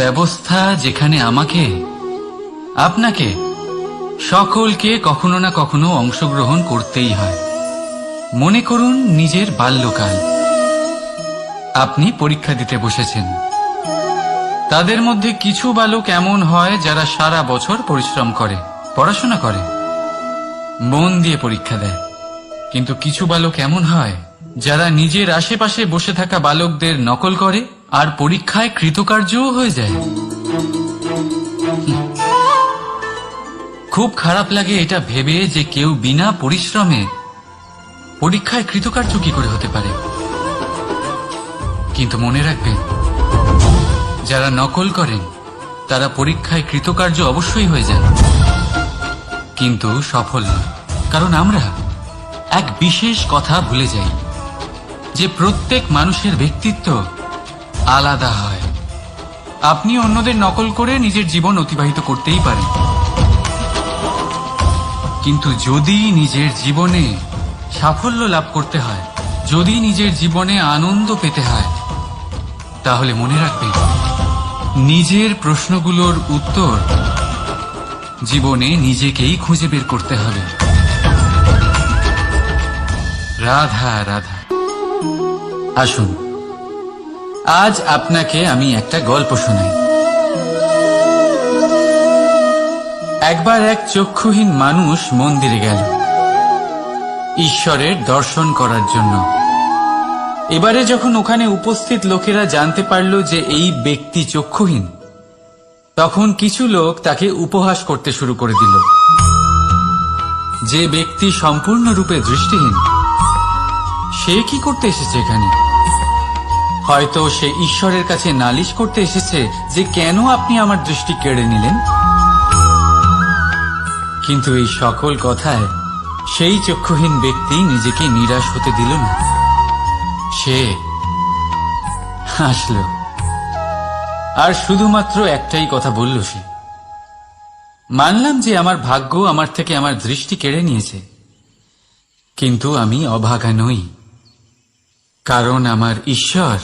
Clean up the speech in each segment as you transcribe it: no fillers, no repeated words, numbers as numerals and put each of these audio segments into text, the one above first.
ব্যবস্থা যেখানে আমাকে, আপনাকে, সকলকে কখনো না কখনো অংশগ্রহণ করতেই হয়। মনে করুন নিজের বাল্যকাল। আপনি পরীক্ষা দিতে বসেছেন। তাদের মধ্যে কিছু বালক এমন হয় যারা সারা বছর পরিশ্রম করে, পড়াশোনা করে, মন দিয়ে পরীক্ষা দেয়। কিন্তু কিছু বালক এমন হয় যারা নিজের আশেপাশে বসে থাকা বালকদের নকল করে আর পরীক্ষায় কৃতকার্যও হয়ে যায়। খুব খারাপ লাগে এটা ভেবে যে কেউ বিনা পরিশ্রমে পরীক্ষায় কৃতকার্য কি করে হতে পারে। কিন্তু মনে রাখবেন, যারা নকল করেন তারা পরীক্ষায় কৃতকার্য অবশ্যই হয়ে যান, কিন্তু সফল নয়। কারণ আমরা এক বিশেষ কথা ভুলে যাই যে প্রত্যেক মানুষের ব্যক্তিত্ব আলাদা হয়। আপনি অন্যদের নকল করে নিজের জীবন অতিবাহিত করতেই পারেন, কিন্তু যদি নিজের জীবনে সাফল্য লাভ করতে হয়, যদি নিজের জীবনে আনন্দ পেতে হয়, তাহলে মনে রাখবেন নিজের প্রশ্নগুলোর উত্তর জীবনে নিজেকেই খুঁজে বের করতে হবে। রাধা রাধা। আসুন, আজ আপনাকে আমি একটা গল্প শোনাই। একবার এক চক্ষুহীন মানুষ মন্দিরে গেল ঈশ্বরের দর্শন করার জন্য। এবারে যখন ওখানে উপস্থিত লোকেরা জানতে পারল যে এই ব্যক্তি চক্ষুহীন, তখন কিছু লোক তাকে উপহাস করতে শুরু করে দিল। যে ব্যক্তি সম্পূর্ণরূপে দৃষ্টিহীন, সে কি করতে এসেছে এখানে? হয়তো সে ঈশ্বরের কাছে নালিশ করতে এসেছে যে কেন আপনি আমার দৃষ্টি কেড়ে নিলেন। কিন্তু এই সকল কথায় সেই চক্ষুহীন ব্যক্তি নিজেকে নিরাশ হতে দিল না। সে হাসল আর শুধুমাত্র একটাই কথা বলল সে, মানলাম যে আমার ভাগ্য আমার থেকে আমার দৃষ্টি কেড়ে নিয়েছে, কিন্তু আমি অভাগা নই, কারণ আমার ঈশ্বর,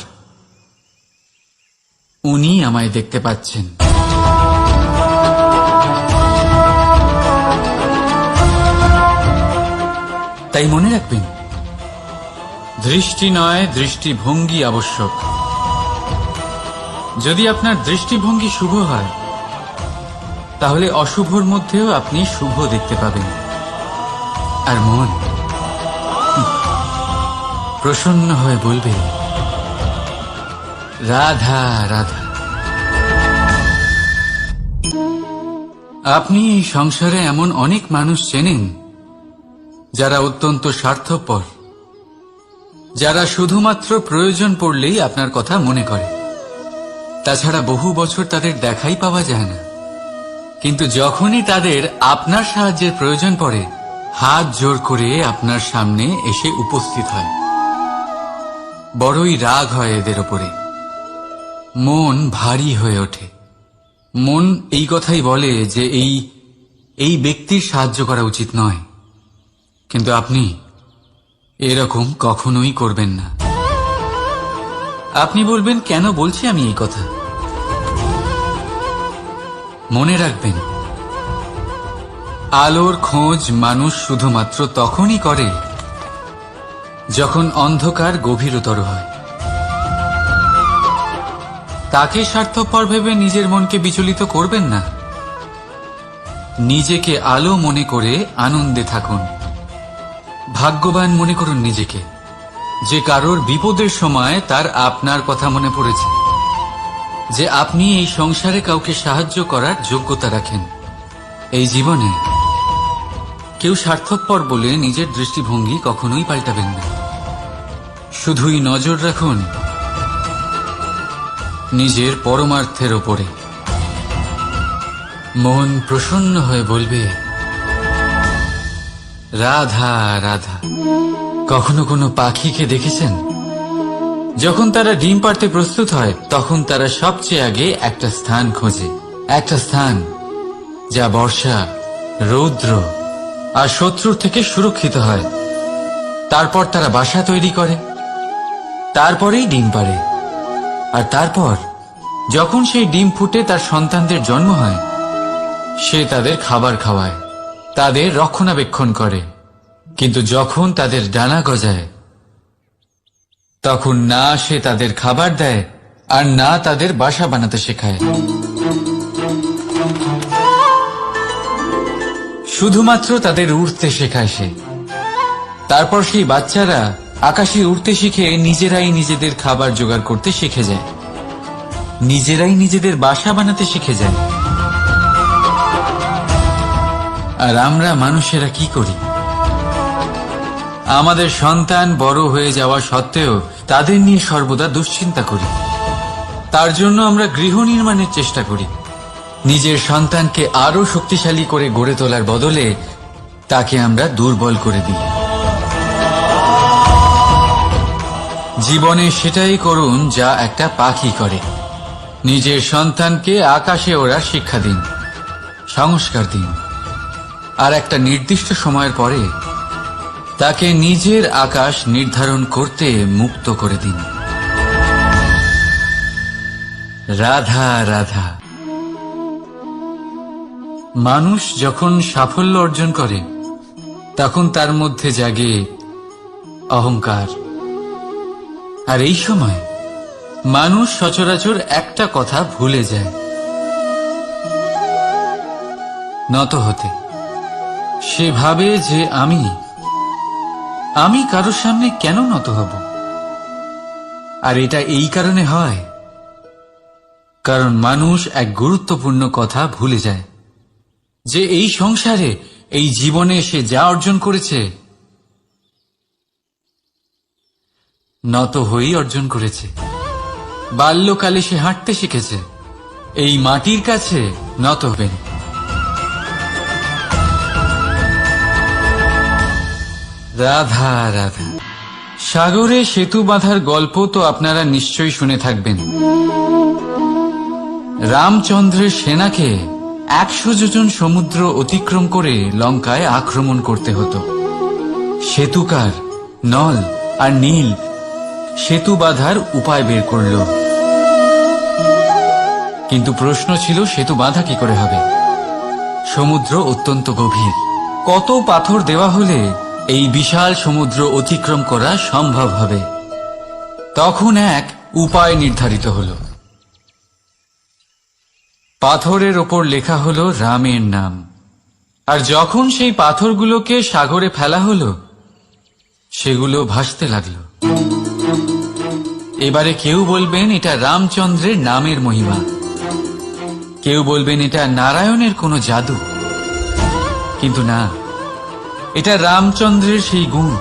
উনি আমায় দেখতে পাচ্ছেন। তাই মনে রাখবেন, দৃষ্টি নয় দৃষ্টিভঙ্গি আবশ্যক। যদি আপনার দৃষ্টিভঙ্গি শুভ হয়, তাহলে অশুভর মধ্যেও আপনি শুভ দেখতে পাবেন। আর মন প্রসন্ন হয়ে বলবে, রাধা রাধা। আপনি এই সংসারে এমন অনেক মানুষ চেনেন যারা অত্যন্ত স্বার্থপর, যারা শুধুমাত্র প্রয়োজন পড়লেই আপনার কথা মনে করে। তাছাড়া বহু বছর তাদের দেখাই পাওয়া যায় না, কিন্তু যখনই তাদের আপনার সাহায্যের প্রয়োজন পড়ে, হাত জোর করে আপনার সামনে এসে উপস্থিত হয়। বড়ই রাগ হয় এদের ওপরে, মন ভারী হয়ে ওঠে। মন এই কথাই বলে যে এই ব্যক্তির সাহায্য করা উচিত নয়, কিন্তু আপনি এরকম কখনোই করবেন না। আপনি বলবেন, কেন বলছি আমি এই কথা? মনে রাখবেন, আলোর খোঁজ মানুষ শুধুমাত্র তখনই করে যখন অন্ধকার গভীরতর হয়। তাকে স্বার্থপর ভেবে নিজের মনকে বিচলিত করবেন না। নিজেকে আলো মনে করে আনন্দে থাকুন। ভাগ্যবান মনে করুন নিজেকে, যে কারোর বিপদের সময় তার আপনার কথা মনে পড়েছে, যে আপনি এই সংসারে কাউকে সাহায্য করার যোগ্যতা রাখেন। এই জীবনে কেউ স্বার্থপর বলে নিজের দৃষ্টিভঙ্গি কখনোই পাল্টাবেন না। শুধুই নজর রাখুন নিজের পরমার্থের ওপরে। মন প্রসন্ন হয়ে বলবে, রাধা রাধা। কখনো কোনো পাখিকে দেখেছেন? যখন তারা ডিম পাড়তে প্রস্তুত হয়, তখন তারা সবচেয়ে আগে একটা স্থান খোঁজে, একটা স্থান যা বর্ষা, রৌদ্র আর শত্রুর থেকে সুরক্ষিত হয়। তারপর তারা বাসা তৈরি করে, তারপরেই ডিম পাড়ে, আর তারপর যখন সেই ডিম ফুটে তার সন্তানদের জন্ম হয়, সে তাদের খাবার খাওয়ায়, তাদের রক্ষণাবেক্ষণ করে। কিন্তু যখন তাদের ডানা গজায়, তখন না সে তাদের খাবার দেয় আর না তাদের বাসা বানাতে শেখায়। শুধুমাত্র তাদের উড়তে শেখায় সে। তারপর সেই বাচ্চারা আকাশে উড়তে শিখে নিজেরাই নিজেদের খাবার জোগাড় করতে শিখে যায়, নিজেরাই নিজেদের বাসা বানাতে শিখে যায়। আর আমরা মানুষেরা কি করি? আমাদের সন্তান বড় হয়ে যাওয়া সত্ত্বেও তাদের নিয়ে সর্বদা দুশ্চিন্তা করি। তার জন্য আমরা গৃহ নির্মাণের চেষ্টা করি। নিজের সন্তানকে আরো শক্তিশালী করে গড়ে তোলার বদলে তাকে আমরা দুর্বল করে দিই। জীবনে সেটাই করুন যা একটা পাখি করে। নিজের সন্তানকে আকাশে ওড়ার শিক্ষা দিন, সংস্কার দিন, আর একটা নির্দিষ্ট সময়ের পরে তাকে নিজের আকাশ নির্ধারণ করতে মুক্ত করে দিন। রাধা রাধা। মানুষ যখন সাফল্য অর্জন করে তখন তার মধ্যে জাগে অহংকার। আর এই সময় মানুষ সচরাচর একটা কথা ভুলে যায়, নত হতে। সে ভাবে যে আমি কারোর সামনে কেন নত হব? আর এটা এই কারণে হয় কারণ মানুষ এক গুরুত্বপূর্ণ কথা ভুলে যায়, যে এই সংসারে, এই জীবনে সে যা অর্জন করেছে নত হয়েই অর্জন করেছে। বাল্যকালে সে হাঁটতে শিখেছে, এই মাটির কাছে নত হবেন। রাধা রাধা। সাগরে সেতু বাঁধার গল্প তো আপনারা নিশ্চয়ই শুনে থাকবেন। রামচন্দ্রের সেনাকে 100 যোজন সমুদ্র অতিক্রম করে লঙ্কায় আক্রমণ করতে হতো। সেতুকার নল আর নীল সেতু বাঁধার উপায় বের করল, কিন্তু প্রশ্ন ছিল সেতু বাঁধা কি করে হবে? সমুদ্র অত্যন্ত গভীর। কত পাথর দেওয়া হলে এই বিশাল সমুদ্র অতিক্রম করা সম্ভব হবে? তখন এক উপায় নির্ধারিত হল। পাথরের ওপর লেখা হলো রামের নাম। আর যখন সেই পাথরগুলোকে সাগরে ফেলা হলো, সেগুলো ভাসতে লাগলো। এবারে কেউ বলবেন এটা রামচন্দ্রের নামের মহিমা, কেউ বলবেন এটা নারায়ণের কোনো জাদু। কিন্তু না, এটা রামচন্দ্রের সেই গুণ,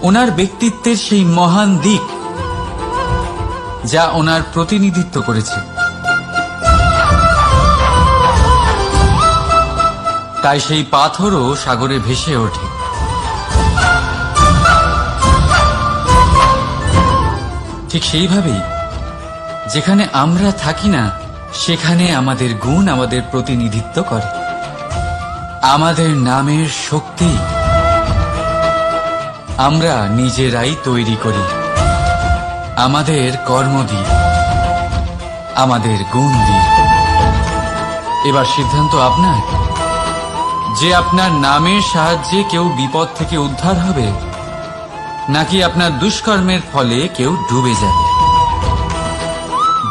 ওনার ব্যক্তিত্বের সেই মহান দিক যা ওনার প্রতিনিধিত্ব করেছে। তাই সেই পাথরও সাগরে ভেসে ওঠে। ঠিক সেইভাবেই যেখানে আমরা থাকি না, সেখানে আমাদের গুণ আমাদের প্রতিনিধিত্ব করে। আমাদের নামের শক্তি আমরা নিজেরাই তৈরি করি, আমাদের কর্ম দিয়ে, আমাদের গুণ দিয়ে। এবার সিদ্ধান্ত আপনার, যে আপনার নামের সাহায্যে কেউ বিপদ থেকে উদ্ধার হবে, নাকি আপনার দুষ্কর্মের ফলে কেউ ডুবে যাবে।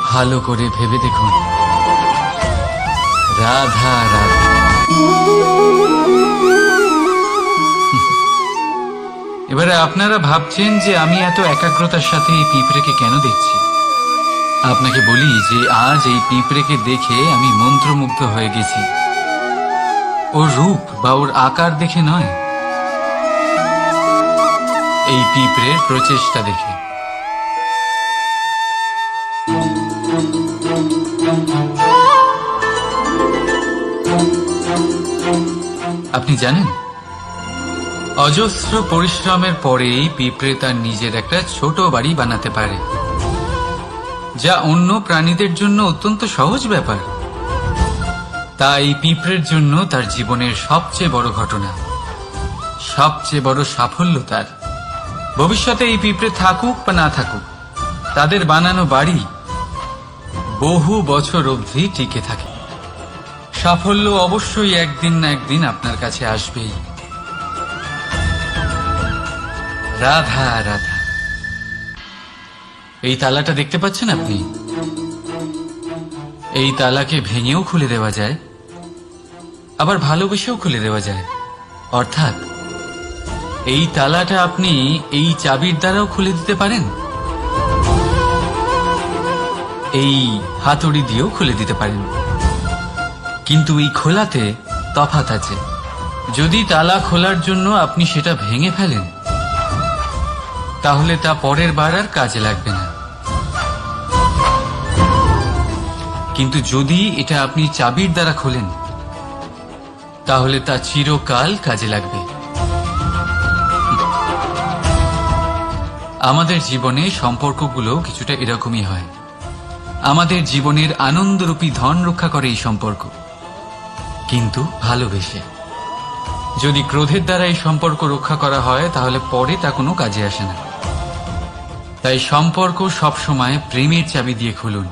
ভালো করে ভেবে দেখুন। রাধা রাধা। এবারে আপনারা ভাবছেন যে আমি এত একাগ্রতার সাথে এই পিঁপড়েকে কেন দেখছি। আপনাকে বলি যে আজ এই পিঁপড়েকে দেখে আমি মন্ত্রমুগ্ধ হয়ে গেছি। ওর রূপ বা ওর আকার দেখে নয়, এই পিঁপড়ের প্রচেষ্টা দেখে। আপনি জানেন, অজস্র পরিশ্রমের পরেই পিঁপড়ে তার নিজের একটা ছোট বাড়ি বানাতে পারে, যা অন্য প্রাণীদের জন্য অত্যন্ত সহজ ব্যাপার। তাই পিঁপড়ের জন্য তার জীবনের সবচেয়ে বড় ঘটনা, সবচেয়ে বড় সাফল্য তার। ভবিষ্যতে এই পিঁপড়ে থাকুক বা না থাকুক, তাদের বানানো বাড়ি বহু বছর অবধি টিকে থাকে। সাফল্য অবশ্যই একদিন না একদিন আপনার কাছে আসবেই। রাধা রাধা। এই তালাটা দেখতে পাচ্ছেন আপনি? এই তালাকে ভেঙেও খুলে দেওয়া যায়, আবার ভালোবেসেও খুলে দেওয়া যায়। অর্থাৎ এই তালাটা আপনি এই চাবির দ্বারাও খুলে দিতে পারেন, এই হাতুড়ি দিয়েও খুলে দিতে পারেন। কিন্তু এই খোলাতে তফাৎ আছে। যদি তালা খোলার জন্য আপনি সেটা ভেঙে ফেলেন, তাহলে তা পরের বার আর কাজে লাগবে না। কিন্তু যদি এটা আপনি চাবির দ্বারা খোলেন, তাহলে তা চিরকাল কাজে লাগবে। আমাদের জীবনে সম্পর্কগুলো কিছুটা এরকমই হয়। আমাদের জীবনের আনন্দরূপী ধন রক্ষা করে এই সম্পর্ক, কিন্তু ভালোবেসে। যদি ক্রোধের দ্বারা এই সম্পর্ক রক্ষা করা হয়, তাহলে পরে তা কোনো কাজে আসে না। তাই সম্পর্ক সবসময় প্রেমের চাবি দিয়ে খুলুন,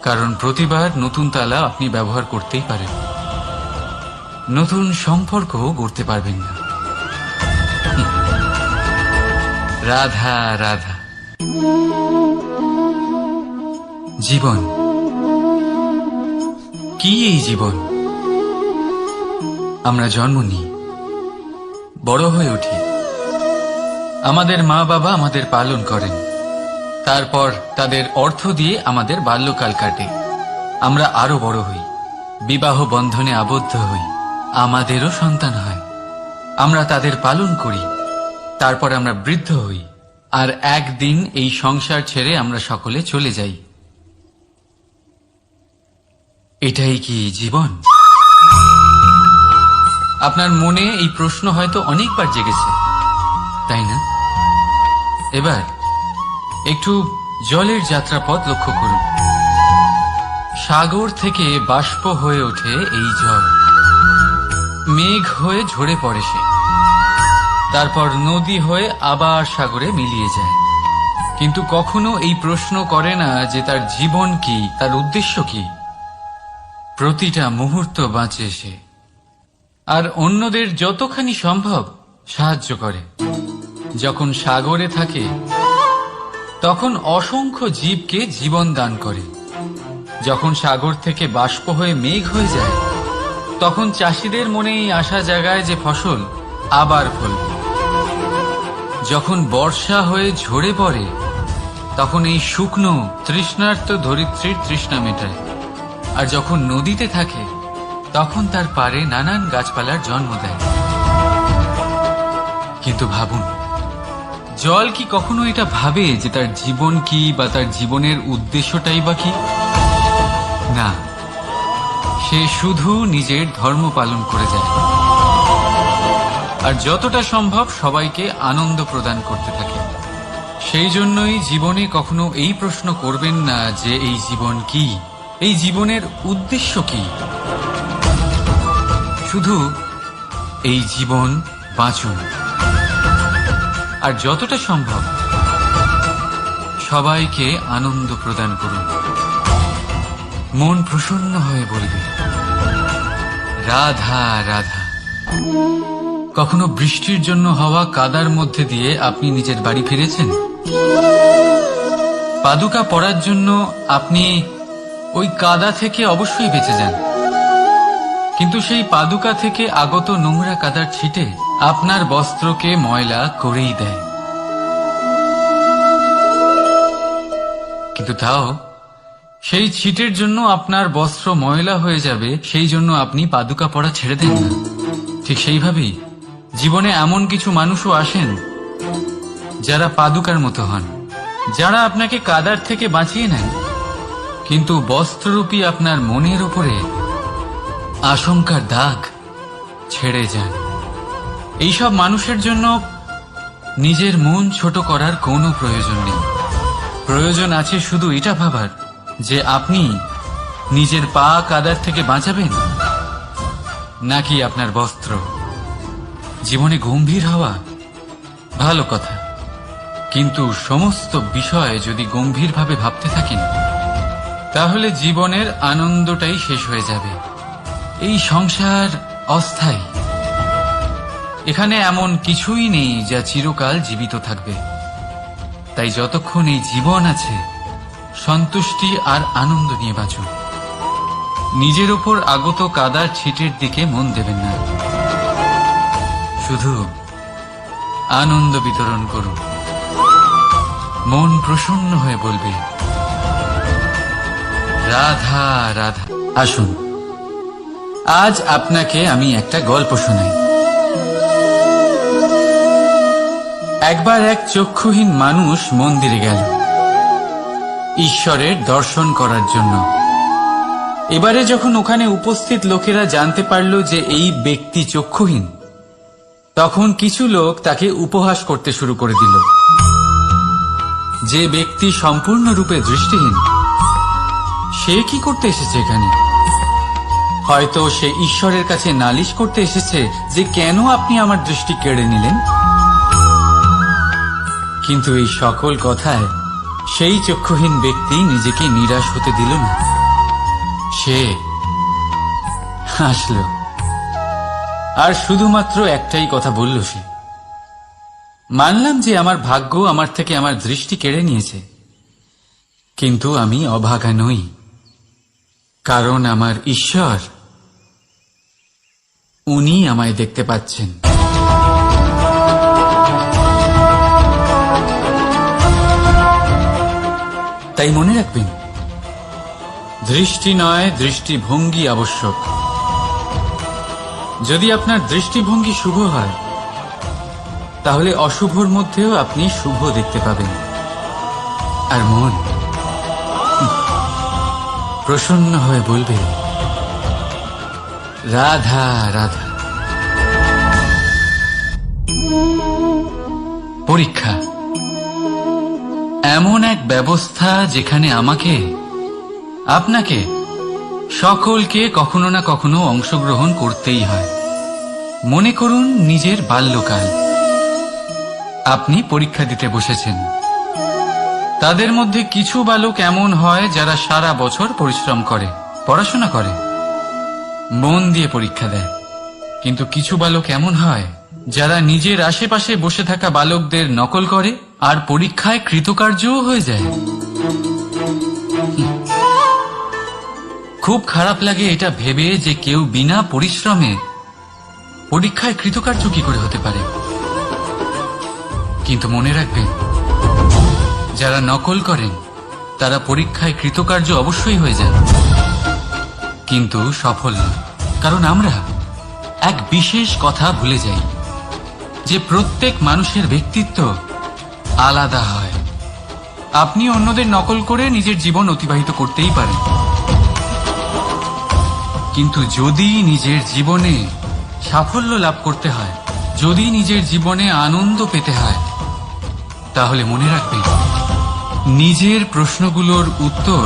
কারণ প্রতিবার নতুন তালা আপনি ব্যবহার করতেই পারেন, নতুন সম্পর্ক গড়তে পারবেন না। রাধা রাধা। জীবন কি? এই জীবন আমরা জন্ম নিই, বড় হয়ে উঠি, আমাদের মা বাবা আমাদের পালন করেন, তারপর তাদের অর্থ দিয়ে আমাদের বাল্যকাল কাটে। আমরা আরো বড় হই, বিবাহ বন্ধনে আবদ্ধ হই, আমাদেরও সন্তান হয়, আমরা তাদের পালন করি, তারপর আমরা বৃদ্ধ হই, আর একদিন এই সংসার ছেড়ে আমরা সকলে চলে যাই। এটাই কি জীবন? আপনার মনে এই প্রশ্ন হয়তো অনেকবার জেগেছে, তাই না? এবার একটু জলের যাত্রাপথ লক্ষ্য করুন। সাগর থেকে বাষ্প হয়ে ওঠে এই জল, মেঘ হয়ে ঝরে পড়ে সে, তারপর নদী হয়ে আবার সাগরে মিলিয়ে যায়। কিন্তু কখনো এই প্রশ্ন করে না যে তার জীবন কি, তার উদ্দেশ্য কি। প্রতিটা মুহূর্ত বাঁচে সে, আর অন্যদের যতখানি সম্ভব সাহায্য করে। যখন সাগরে থাকে, তখন অসংখ্য জীবকে জীবন দান করে। যখন সাগর থেকে বাষ্প হয়ে মেঘ হয়ে যায়, তখন চাষিদের মনে এই আশা জাগায় যে ফসল আবার ফলবে। যখন বর্ষা হয়ে ঝরে পড়ে, তখন এই শুকনো তৃষ্ণার্ত ধরিত্রীর তৃষ্ণা মেটায়। আর যখন নদীতে থাকে, তখন তার পাড়ে নানান গাছপালার জন্ম দেয়। কিন্তু ভাবুন, জল কি কখনো এটা ভাবে যে তার জীবন কি, বা তার জীবনের উদ্দেশ্যটাই বা কি? না, সে শুধু নিজের ধর্ম পালন করে যায়, আর যতটা সম্ভব সবাইকে আনন্দ প্রদান করতে থাকে। সেই জন্যই জীবনে কখনো এই প্রশ্ন করবেন না যে এই জীবন কি, এই জীবনের উদ্দেশ্য কি। শুধু এই জীবন বাঁচুন, আর যতটা সম্ভব সবাইকে আনন্দ প্রদান করুন। মন প্রসন্ন হয়ে বলবে রাধা রাধা। কখনো বৃষ্টির জন্য হওয়া কাদার মধ্যে দিয়ে আপনি নিজের বাড়ি ফিরেছেন? পাদুকা পরার জন্য আপনি ওই কাদা থেকে অবশ্যই বেঁচে যান, কিন্তু সেই পাদুকা থেকে আগত নোংরা কাদার ছিটে আপনার বস্ত্রকে ময়লা করেই দেয়। কিন্তু তাও সেই ছিটের জন্য আপনার বস্ত্র ময়লা হয়ে যাবে, সেই জন্য আপনি পাদুকা পরা ছেড়ে দেন না। ঠিক সেইভাবেই জীবনে এমন কিছু মানুষও আসেন যারা পাদুকার মতো হন, যারা আপনাকে কাদার থেকে বাঁচিয়ে নেন, কিন্তু বস্ত্ররূপী আপনার মনের উপরে আশঙ্কার দাগ ছেড়ে যান। এইসব মানুষের জন্য নিজের মন ছোট করার কোনো প্রয়োজন নেই। প্রয়োজন আছে শুধু এটা ভাবার যে আপনি নিজের পা কাদার থেকে বাঁচাবেন, নাকি আপনার বস্ত্র। জীবনে গম্ভীর হওয়া ভালো কথা, কিন্তু সমস্ত বিষয় যদি গম্ভীরভাবে ভাবতে থাকেন, তাহলে জীবনের আনন্দটাই শেষ হয়ে যাবে। এই সংসার অস্থায়ী। এখানে এমন কিছুই নেই যা চিরকাল জীবিত থাকবে। তাই যতক্ষণ এই জীবন আছে, সন্তুষ্টি আর আনন্দ নিয়ে বাঁচুন। নিজের ওপর আগত কাদার ছিটের দিকে মন দেবেন না, শুধু আনন্দ বিতরণ করুন। মন প্রসন্ন হয়ে বলবে, রাধা রাধা। আসুন, আজ আপনাকে আমি একটা গল্প শোনাই। একবার এক চক্ষুহীন মানুষ মন্দিরে গেল ঈশ্বরের দর্শন করার জন্য। এবারে যখন ওখানে উপস্থিত লোকেরা জানতে পারল যে এই ব্যক্তি চক্ষুহীন, তখন কিছু লোক তাকে উপহাস করতে শুরু করে দিল। যে ব্যক্তি সম্পূর্ণরূপে দৃষ্টিহীন, সে কি করতে এসেছে এখানে? হয়তো সে ঈশ্বরের কাছে নালিশ করতে এসেছে যে কেন আপনি আমার দৃষ্টি কেড়ে নিলেন। কিন্তু এই সকল কথায় সেই চক্ষুহীন ব্যক্তি নিজেকে নিরাশ হতে দিল না। সে হাসল আর শুধুমাত্র একটাই কথা বলল সে, মানলাম যে আমার ভাগ্য আমার থেকে আমার দৃষ্টি কেড়ে নিয়েছে, কিন্তু আমি অভাগা নই, কারণ আমার ঈশ্বর, উনি আমায় দেখতে পাচ্ছেন। তাই মনে রাখবেন, দৃষ্টি নয়, দৃষ্টিভঙ্গি আবশ্যক। যদি আপনার দৃষ্টিভঙ্গি শুভ হয়, তাহলে অশুভর মধ্যেও আপনি শুভ দেখতে পাবেন। আর মন প্রসন্ন হয়ে বলবে, রাধা রাধা। পরীক্ষা এমন এক ব্যবস্থা যেখানে আমাকে, আপনাকে, সকলকে কখনো না কখনো অংশগ্রহণ করতেই হয়। মনে করুন নিজের বাল্যকাল। আপনি পরীক্ষা দিতে বসেছেন। তাদের মধ্যে কিছু বালক এমন হয় যারা সারা বছর পরিশ্রম করে, পড়াশোনা করে, মন দিয়ে পরীক্ষা দেয়। কিন্তু কিছু বালক এমন হয় যারা নিজের আশেপাশে বসে থাকা বালকদের নকল করে আর পরীক্ষায় কৃতকার্যও হয়ে যায়। খুব খারাপ লাগে এটা ভেবে যে কেউ বিনা পরিশ্রমে পরীক্ষায় কৃতকার্য কি করে হতে পারে। কিন্তু মনে রাখবেন, যারা নকল করেন তারা পরীক্ষায় কৃতকার্য অবশ্যই হয়ে যান, কিন্তু সফল না। কারণ আমরা এক বিশেষ কথা ভুলে যাই যে প্রত্যেক মানুষের ব্যক্তিত্ব আলাদা হয়। আপনি অন্যদের নকল করে নিজের জীবন অতিবাহিত করতেই পারেন, কিন্তু যদি নিজের জীবনে সাফল্য লাভ করতে হয়, যদি নিজের জীবনে আনন্দ পেতে হয়, তাহলে মনে রাখবেন, নিজের প্রশ্নগুলোর উত্তর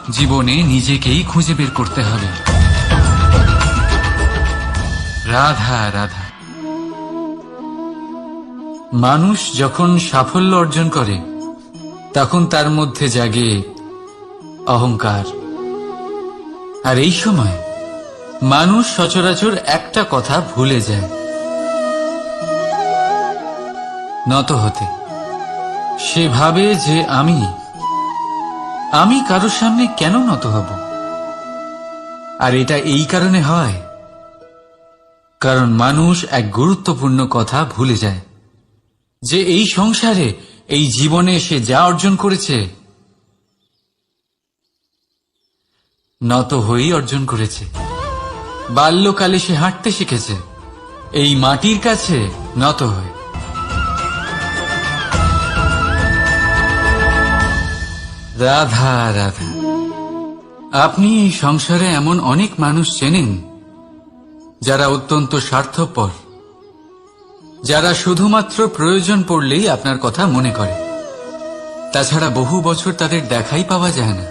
জীবনে নিজেকেই খুঁজে বের করতে হবে। রাধা রাধা। মানুষ যখন সাফল্য অর্জন করে, তখন তার মধ্যে জাগে অহংকার। আর এই সময় মানুষ সচরাচর একটা কথা ভুলে যায়, নত হতে। সে ভাবে যে আমি কারোর সামনে কেন নত হব। আর এটা এই কারণে হয় কারণ মানুষ এক গুরুত্বপূর্ণ কথা ভুলে যায়, যে এই সংসারে, এই জীবনে সে যা অর্জন করেছে, নত হয়েই অর্জন করেছে। বাল্যকালে সে হাঁটতে শিখেছে এই মাটির কাছে নত হয়ে। রাধা রাধা। আপনি এই সংসারে এমন অনেক মানুষ চেনেন যারা অত্যন্ত স্বার্থপর, যারা শুধুমাত্র প্রয়োজন পড়লেই আপনার কথা মনে করে। তাছাড়া বহু বছর তাদের দেখাই পাওয়া যায় না,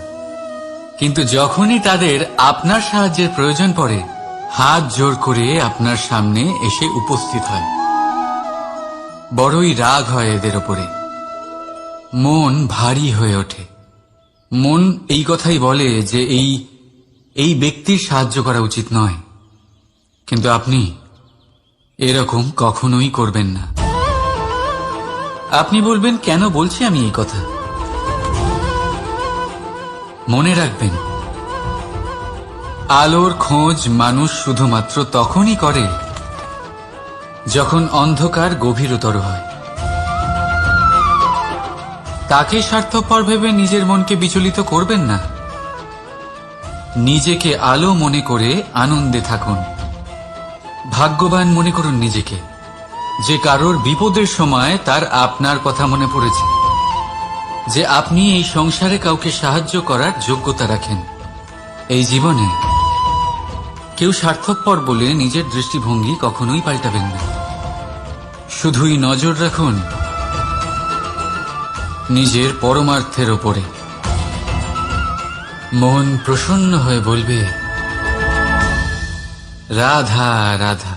কিন্তু যখনই তাদের আপনার সাহায্যের প্রয়োজন পড়ে, হাত জোর করে আপনার সামনে এসে উপস্থিত হয়। বড়ই রাগ হয় এদের ওপরে। মন ভারী হয়ে ওঠে। মন এই কথাই বলে যে এই ব্যক্তির সাহায্য করা উচিত নয়, কিন্তু আপনি এরকম কখনোই করবেন না। আপনি বলবেন, কেন বলছি আমি এই কথা? মনে রাখবেন, আলোর খোঁজ মানুষ শুধুমাত্র তখনই করে যখন অন্ধকার গভীরতর হয়। তাকে স্বার্থপর ভেবে নিজের মনকে বিচলিত করবেন না। নিজেকে আলো মনে করে আনন্দে থাকুন। ভাগ্যবান মনে করুন নিজেকে, যে কারোর বিপদের সময় তার আপনার কথা মনে পড়েছে, যে আপনি এই সংসারে কাউকে সাহায্য করার যোগ্যতা রাখেন। এই জীবনে কেউ স্বার্থপর বলে নিজের দৃষ্টিভঙ্গি কখনোই পাল্টাবেন না। শুধুই নজর রাখুন নিজের পরমার্থের ওপরে। মন প্রসন্ন হয়ে বলবে, রাধা রাধা।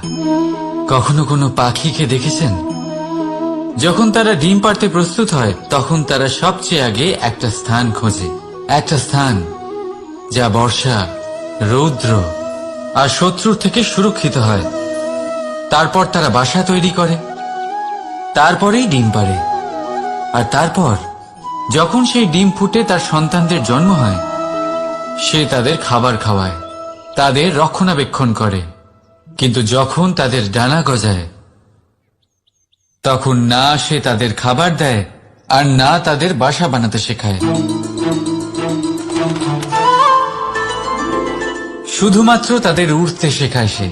কখনো কোনো পাখিকে দেখেছেন? যখন তারা ডিম পাড়তে প্রস্তুত হয়, তখন তারা সবচেয়ে আগে একটা স্থান খোঁজে, একটা স্থান যা বর্ষা, রৌদ্র আর শত্রুর থেকে সুরক্ষিত হয়। তারপর তারা বাসা তৈরি করে, তারপরেই ডিম পাড়ে। আর তারপর যখন সেই ডিম ফুটে তার সন্তানদের জন্ম হয়, সে তাদের খাবার খাওয়ায়, তাদের রক্ষণাবেক্ষণ করে। কিন্তু যখন তাদের ডানা গজায়, তখন না সে তাদের খাবার দেয় আর না তাদের বাসা বানাতে শেখায়। শুধুমাত্র তাদের উড়তে শেখায় সে।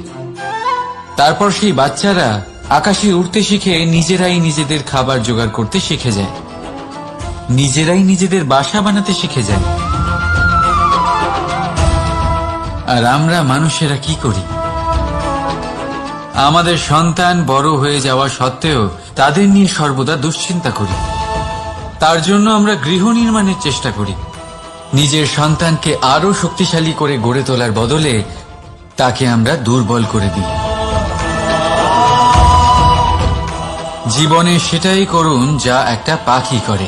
তারপর সেই বাচ্চারা আকাশে উড়তে শিখে নিজেরাই নিজেদের খাবার জোগাড় করতে শিখে যায়, নিজেরাই নিজেদের বাসা বানাতে শিখে যায়। আর আমরা মানুষেরা কি করি? আমাদের সন্তান বড় হয়ে যাওয়া সত্ত্বেও তাদের নিয়ে সর্বদা দুশ্চিন্তা করি। তার জন্য আমরা গৃহ নির্মাণের চেষ্টা করি। নিজের সন্তানকে আরো শক্তিশালী করে গড়ে তোলার বদলে তাকে আমরা দুর্বল করে দিই। জীবনে সেটাই করুন যা একটা পাখি করে।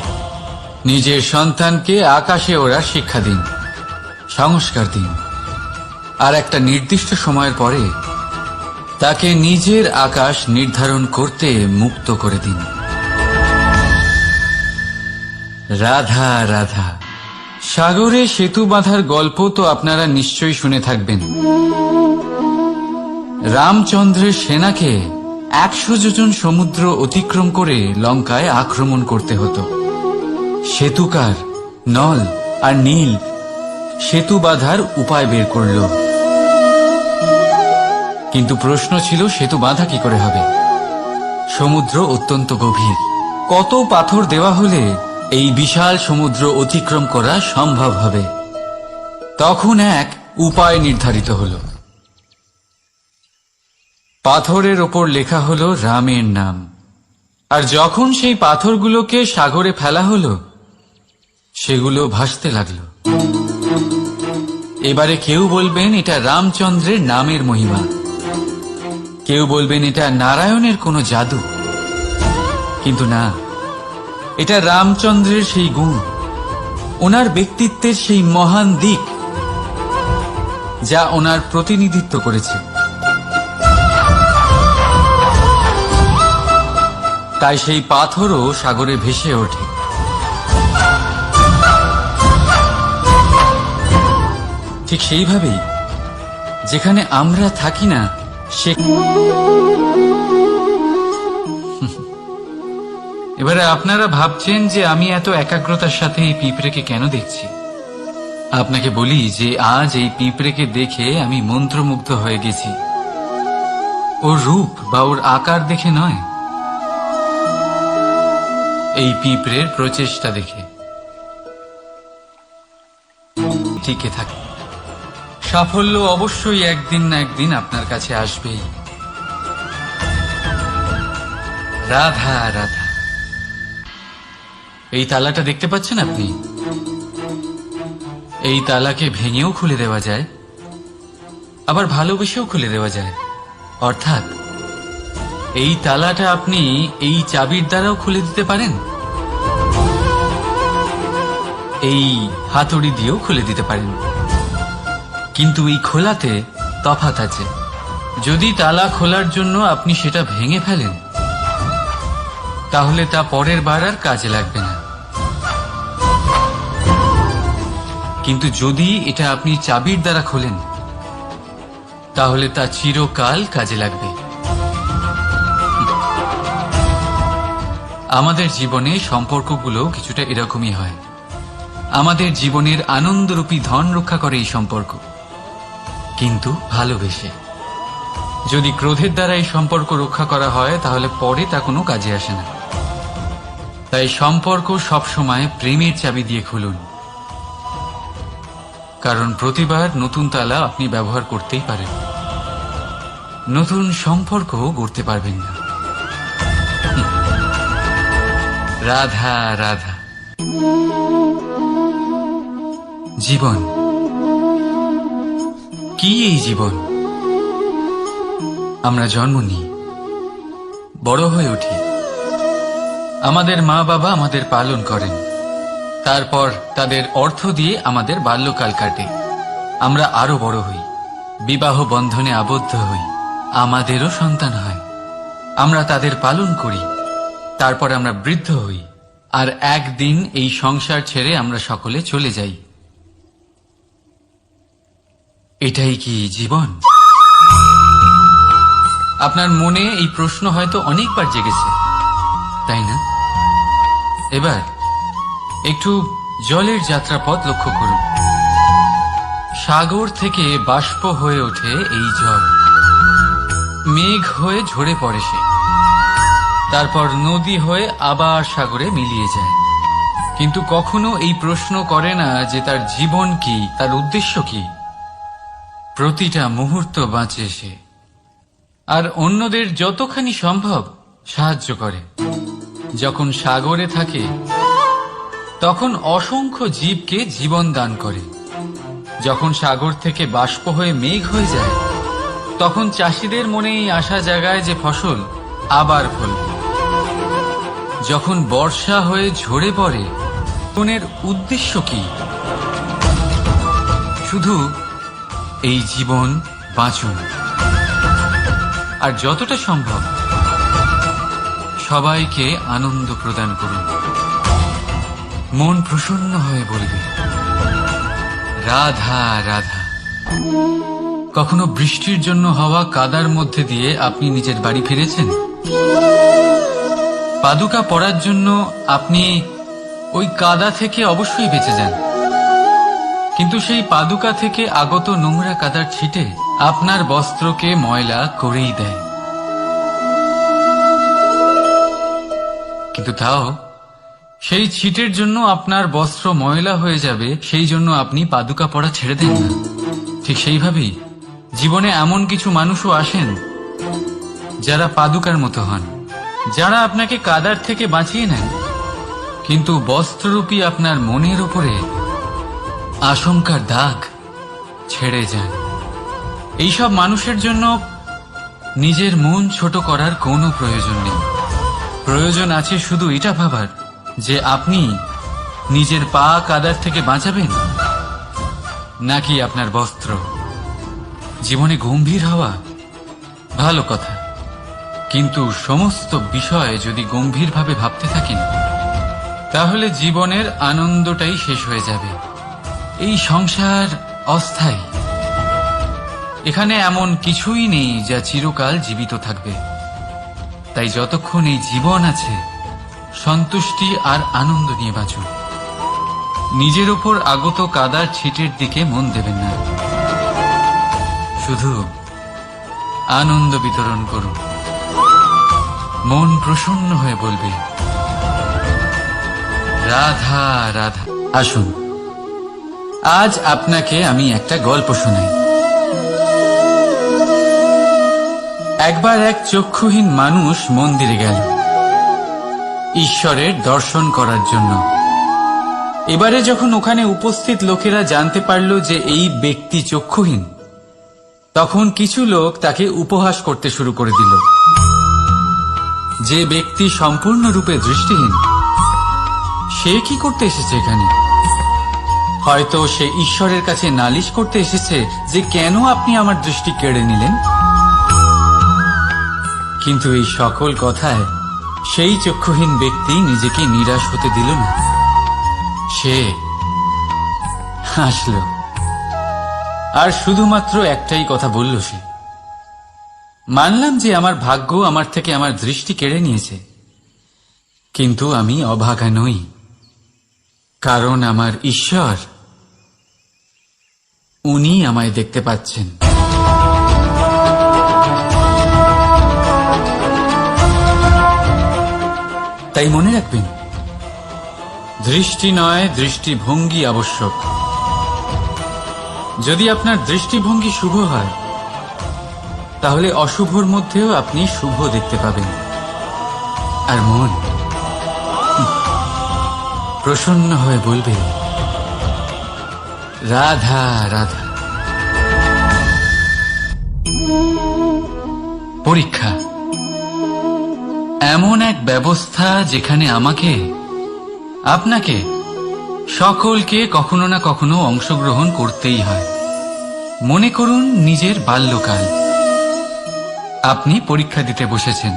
নিজের সন্তানকে আকাশে ওড়ার শিক্ষা দিন, সংস্কার দিন, আর একটা নির্দিষ্ট সময়ের পরে তাকে নিজের আকাশ নির্ধারণ করতে মুক্ত করে দিন। রাধা রাধা। সাগরে সেতু বাঁধার গল্প তো আপনারা নিশ্চয়ই শুনে থাকবেন। রামচন্দ্রের সেনাকে 100 যোজন সমুদ্র অতিক্রম করে লঙ্কায় আক্রমণ করতে হতো। সেতুকার নল আর নীল সেতু বাঁধার উপায় বের করল, কিন্তু প্রশ্ন ছিল সেতু বাঁধা কি করে হবে? সমুদ্র অত্যন্ত গভীর। কত পাথর দেওয়া হলে এই বিশাল সমুদ্র অতিক্রম করা সম্ভব হবে? তখন এক উপায় নির্ধারিত হল। পাথরের ওপর লেখা হলো রামের নাম। আর যখন সেই পাথরগুলোকে সাগরে ফেলা হলো, সেগুলো ভাসতে লাগলো। এবারে কেউ বলবেন এটা রামচন্দ্রের নামের মহিমা, কেউ বলবেন এটা নারায়ণের কোনো জাদু। কিন্তু না, এটা রামচন্দ্রের সেই গুণ, ওনার ব্যক্তিত্বের সেই মহান দিক যা ওনার প্রতিনিধিত্ব করেছে। তাই সেই পাথরও সাগরে ভেসে ওঠে। ঠিক সেইভাবেই যেখানে আমরা থাকি না, সে এবারে আপনারা ভাবছেন যে আমি এত একাগ্রতার সাথে এই পিঁপড়েকে কেন দেখছি। আপনাকে বলি যে আজ এই পিঁপড়েকে দেখে আমি মন্ত্রমুগ্ধ হয়ে গেছি। ওর রূপ বা ওর আকার দেখে নয়, এই পিঁপড়ের প্রচেষ্টা দেখে। টিকে থাকে। সাফল্য অবশ্যই একদিন না একদিন আপনার কাছে আসবেই। রাধা রাধা। এই তালাটা দেখতে পাচ্ছেন আপনি? এই তালাকে ভেঙেও খুলে দেওয়া যায়, আবার ভালোবেসেও খুলে দেওয়া যায়। অর্থাৎ এই তালাটা আপনি এই চাবির দ্বারাও খুলে দিতে পারেন, এই হাতুড়ি দিয়েও খুলে দিতে পারেন। কিন্তু এই খোলাতে তফাৎ আছে। যদি তালা খোলার জন্য আপনি সেটা ভেঙে ফেলেন, তাহলে তা পরের বার আর কাজে লাগবে না। কিন্তু যদি এটা আপনি চাবির দ্বারা খোলেন, তাহলে তা চিরকাল কাজে লাগবে। আমাদের জীবনে সম্পর্কগুলো কিছুটা এরকমই হয়। আমাদের জীবনের আনন্দরূপী ধন রক্ষা করে এই সম্পর্ক, কিন্তু ভালোবেসে। যদি ক্রোধের দ্বারা এই সম্পর্ক রক্ষা করা হয়, তাহলে পরে তা কোনো কাজে আসে না। তাই সম্পর্ক সবসময় প্রেমের চাবি দিয়ে খুলুন, কারণ প্রতিবার নতুন তালা আপনি ব্যবহার করতেই পারেন, নতুন সম্পর্ক গড়তে পারবেন না। রাধা রাধা। জীবন কি? এই জীবন আমরা জন্ম নিই, বড় হয়ে উঠি, আমাদের মা বাবা আমাদের পালন করেন, তারপর তাদের অর্থ দিয়ে আমাদের বাল্যকাল কাটে, আমরা আরো বড় হই, বিবাহ বন্ধনে আবদ্ধ হই, আমাদেরও সন্তান হয়, আমরা তাদের পালন করি, তারপর আমরা বৃদ্ধ হই, আর একদিন এই সংসার ছেড়ে আমরা সকলে চলে যাই। এটাই কি জীবন? আপনার মনে এই প্রশ্ন হয়তো অনেকবার জেগেছে, তাই না? এবার একটু জলের যাত্রাপথ লক্ষ্য করুন। সাগর থেকে বাষ্প হয়ে ওঠে এই জল, মেঘ হয়ে ঝরে পড়ে সে, তারপর নদী হয়ে আবার সাগরে মিলিয়ে যায়। কিন্তু কখনো এই প্রশ্ন করে না যে তার জীবন কি, তার উদ্দেশ্য কি। প্রতিটা মুহূর্ত বাঁচে সে, আর অন্যদের যতখানি সম্ভব সাহায্য করে। যখন সাগরে থাকে, তখন অসংখ্য জীবকে জীবন দান করে। যখন সাগর থেকে বাষ্প হয়ে মেঘ হয়ে যায়, তখন চাষিদের মনে এই আশা জাগায় যে ফসল আবার ফলবে। যখন বর্ষা হয়ে ঝরে পড়ে, জীবনের উদ্দেশ্য কি? শুধু এই জীবন বাঁচুন, আর যতটা সম্ভব সবাইকে আনন্দ প্রদান করুন। মন প্রসন্ন হয়ে বলবে রাধা রাধা। কখনো বৃষ্টির জন্য হওয়া কাদার মধ্যে দিয়ে আপনি নিজের বাড়ি ফিরেছেন? পাদুকা পরার জন্য আপনি ওই কাদা থেকে অবশ্যই বেঁচে যান, কিন্তু সেই পাদুকা থেকে আগত নোংরা কাদার ছিটে আপনার বস্ত্রকে ময়লা করেই দেয়। কিন্তু তাও সেই ছিটের জন্য আপনার বস্ত্র ময়লা হয়ে যাবে, সেই জন্য আপনি পাদুকা পরা ছেড়ে দেন না। ঠিক সেইভাবেই জীবনে এমন কিছু মানুষও আসেন যারা পাদুকার মতো হন, যারা আপনাকে কাদার থেকে বাঁচিয়ে নেন, কিন্তু বস্ত্ররূপী আপনার মনের উপরে আশঙ্কার দাগ ছেড়ে যান। এইসব মানুষের জন্য নিজের মন ছোট করার কোনো প্রয়োজন নেই। প্রয়োজন আছে শুধু এটা ভাবার যে আপনি নিজের পা কাদার থেকে বাঁচাবেন নাকি আপনার বস্ত্র। জীবনে গম্ভীর হওয়া ভালো কথা, কিন্তু সমস্ত বিষয় যদি গম্ভীরভাবে ভাবতে থাকেন, তাহলে জীবনের আনন্দটাই শেষ হয়ে যাবে। এই সংসার অস্থায়ী, এখানে এমন কিছুই নেই যা চিরকাল জীবিত থাকবে। তাই যতক্ষণ এই জীবন আছে, সন্তুষ্টি আর আনন্দ নিয়ে বাঁচুন। নিজের ওপর আগত কাদার ছিটের দিকে মন দেবেন না, শুধু আনন্দ বিতরণ করুন। মন প্রসন্ন হয়ে বলবে রাধা রাধা। আসুন, আজ আপনাকে আমি একটা গল্প শোনাই। একবার এক চক্ষুহীন মানুষ মন্দিরে গেল ঈশ্বরের দর্শন করার জন্য। এবারে যখন ওখানে উপস্থিত লোকেরা জানতে পারল যে এই ব্যক্তি চক্ষুহীন, তখন কিছু লোক তাকে উপহাস করতে শুরু করে দিল। যে ব্যক্তি সম্পূর্ণরূপে দৃষ্টিহীন সে কি করতে এসেছে এখানে? হয়তো সে ঈশ্বরের কাছে নালিশ করতে এসেছে যে কেন আপনি আমার দৃষ্টি কেড়ে নিলেন। কিন্তু এই সকল কথায় সেই চক্ষুহীন ব্যক্তি নিজেকে নিরাশ হতে দিল না। সে হাসল আর শুধুমাত্র একটাই কথা বলল সে, মানলাম যে আমার ভাগ্য আমার থেকে আমার দৃষ্টি কেড়ে নিয়েছে, কিন্তু আমি অভাগা নই, কারণ আমার ঈশ্বর উনি আমায় দেখতে পাচ্ছেন। তাই মনে রাখবেন, দৃষ্টি নয় দৃষ্টিভঙ্গি আবশ্যক। যদি আপনার দৃষ্টিভঙ্গি শুভ হয় তাহলে অশুভর মধ্যেও আপনি শুভ দেখতে পাবেন। আর মন প্রসন্ন হয়ে বলবে, রাধা রাধা। পরীক্ষা এমন এক ব্যবস্থা যেখানে আমাকে, আপনাকে, সকলকে কখনো না কখনো অংশগ্রহণ করতেই হয়। মনে করুন নিজের বাল্যকাল। আপনি পরীক্ষা দিতে বসেছেন।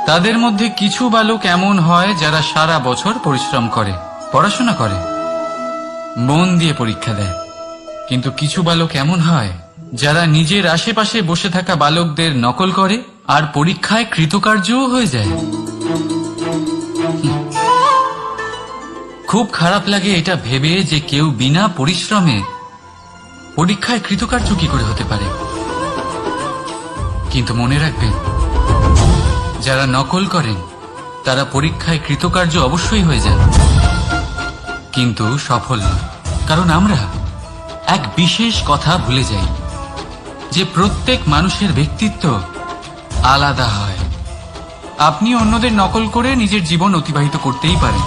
তাদের মধ্যে কিছু বালক এমন হয় যারা সারা বছর পরিশ্রম করে, পড়াশোনা করে, মন দিয়ে পরীক্ষা দেয়। কিন্তু কিছু বালক এমন হয় যারা নিজের আশেপাশে বসে থাকা বালকদের নকল করে আর পরীক্ষায় কৃতকার্যও হয়ে যায়। খুব খারাপ লাগে এটা ভেবে যে কেউ বিনা পরিশ্রমে পরীক্ষায় কৃতকার্য কি করে হতে পারে। কিন্তু মনে রাখবেন, যারা নকল করেন তারা পরীক্ষায় কৃতকার্য অবশ্যই হয়ে যান, কিন্তু সফল নয়। কারণ আমরা এক বিশেষ কথা ভুলে যাই যে প্রত্যেক মানুষের ব্যক্তিত্ব আলাদা হয়। আপনি অন্যদের নকল করে নিজের জীবন অতিবাহিত করতেই পারেন,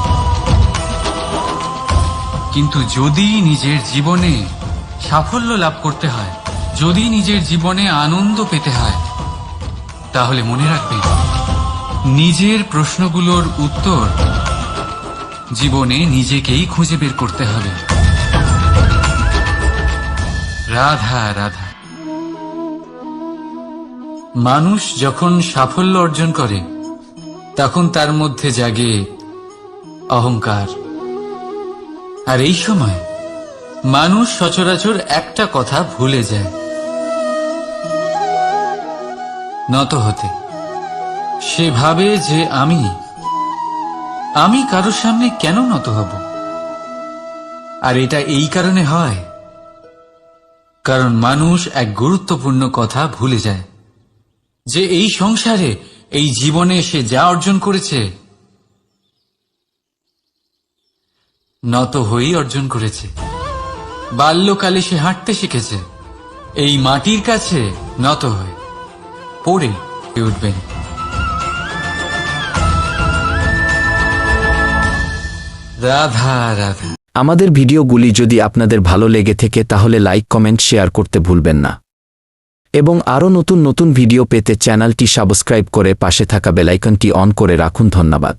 কিন্তু যদি নিজের জীবনে সাফল্য লাভ করতে হয়, যদি নিজের জীবনে আনন্দ পেতে হয়, তাহলে মনে রাখবেন, নিজের প্রশ্নগুলোর উত্তর জীবনে নিজেকেই খুঁজে বের করতে হবে। রাধা রাধা। মানুষ যখন সাফল্য অর্জন করে তখন তার মধ্যে জাগে অহংকার। আর এই সময় মানুষ সচরাচর একটা কথা ভুলে যায়, নত হতে। সে ভাবে যে আমি কারোর সামনে কেন নত হব। আর এটা এই কারণে হয় কারণ মানুষ এক গুরুত্বপূর্ণ কথা ভুলে যায়, যে এই সংসারে, এই জীবনে সে যা অর্জন করেছে নত হয়েই অর্জন করেছে। বাল্যকালে সে হাঁটতে শিখেছে এই মাটির কাছে নত হয়ে, পড়ে উঠবেন। রাধা রাধা। আমাদের ভিডিওগুলি যদি আপনাদের ভালো লেগে থাকে তাহলে লাইক, কমেন্ট, শেয়ার করতে ভুলবেন না এবং আরও নতুন নতুন ভিডিও পেতে চ্যানেলটি সাবস্ক্রাইব করে পাশে থাকা বেল আইকনটি অন করে রাখুন। ধন্যবাদ।